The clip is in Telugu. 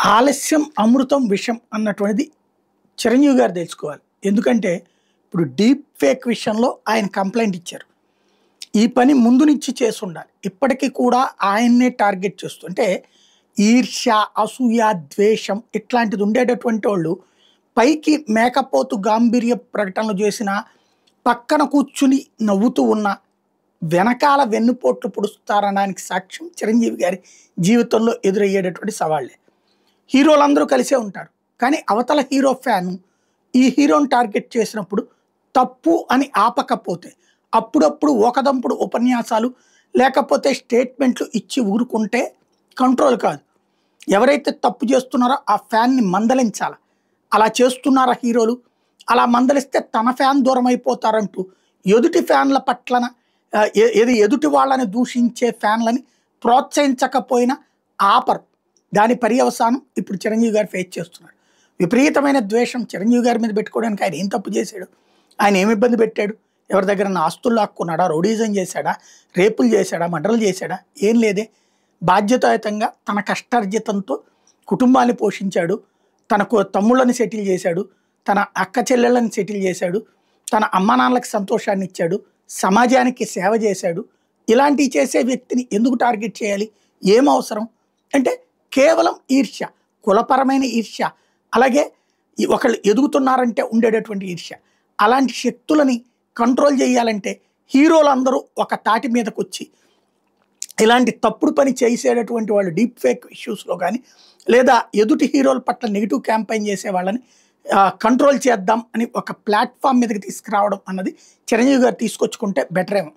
ఆలస్యం అమృతం విషం అన్నటువంటిది చిరంజీవి గారు తెలుసుకోవాలి. ఎందుకంటే ఇప్పుడు డీప్ ఫేక్ విషయంలో ఆయన కంప్లైంట్ ఇచ్చారు. ఈ పని ముందు నుంచి చేసుండాలి. ఇప్పటికీ కూడా ఆయన్నే టార్గెట్ చేస్తూ అంటే ఈర్ష్య, అసూయ, ద్వేషం ఇట్లాంటిది ఉండేటటువంటి వాళ్ళు పైకి మేకపోతు గాంభీర్య ప్రకటనలు చేసిన, పక్కన కూర్చుని నవ్వుతూ ఉన్న, వెనకాల వెన్నుపోట్లు పొడుస్తారనడానికి సాక్ష్యం చిరంజీవి గారి జీవితంలో ఎదురయ్యేటటువంటి సవాళ్ళే. హీరోలందరూ కలిసే ఉంటారు. కానీ అవతల హీరో ఫ్యాను ఈ హీరోని టార్గెట్ చేసినప్పుడు తప్పు అని ఆపకపోతే అప్పుడప్పుడు ఒకదంపుడు ఉపన్యాసాలు లేకపోతే స్టేట్మెంట్లు ఇచ్చి ఊరుకుంటే కంట్రోల్ కాదు. ఎవరైతే తప్పు చేస్తున్నారో ఆ ఫ్యాన్ని మందలించాలి. అలా చేస్తున్నారా హీరోలు, అలా మందలిస్తే తన ఫ్యాన్ దూరం అయిపోతారంటూ ఎదుటి ఫ్యాన్ల పట్లన ఎదుటి వాళ్ళని దూషించే ఫ్యాన్లని ప్రోత్సహించకపోయినా ఆపరు. దాని పర్యవసానం ఇప్పుడు చిరంజీవి గారు ఫేస్ చేస్తున్నాడు. విపరీతమైన ద్వేషం చిరంజీవి గారి మీద పెట్టుకోవడానికి ఆయన ఏం తప్పు చేశాడు? ఆయన ఏమి ఇబ్బంది పెట్టాడు? ఎవరి దగ్గర ఆస్తులు లాక్కున్నాడా? రౌడీజం చేశాడా? రేపులు చేశాడా? మర్డర్లు చేశాడా? ఏం లేదే. బాధ్యతాయుతంగా తన కష్టార్జితంతో కుటుంబాన్ని పోషించాడు. తనకు తమ్ముళ్ళని సెటిల్ చేశాడు. తన అక్క చెల్లెళ్ళని సెటిల్ చేశాడు. తన అమ్మానాన్నలకు సంతోషాన్ని ఇచ్చాడు. సమాజానికి సేవ చేశాడు. ఇలాంటివి చేసే వ్యక్తిని ఎందుకు టార్గెట్ చేయాలి? ఏం అవసరం? అంటే కేవలం ఈర్ష్య, కులపరమైన ఈర్ష్య, అలాగే ఒకళ్ళు ఎదుగుతున్నారంటే ఉండేటటువంటి ఈర్ష్య. అలాంటి శక్తులని కంట్రోల్ చేయాలంటే హీరోలందరూ ఒక తాటి మీదకి వచ్చి ఇలాంటి తప్పుడు పని చేసేటటువంటి వాళ్ళు డీప్ ఫేక్ ఇష్యూస్లో కానీ లేదా ఎదుటి హీరోల పట్ల నెగిటివ్ క్యాంపెయిన్ చేసే వాళ్ళని కంట్రోల్ చేద్దాం అని ఒక ప్లాట్ఫామ్ మీదకి తీసుకురావడం అన్నది చిరంజీవి గారు తీసుకొచ్చుకుంటే బెటర్ ఏమో.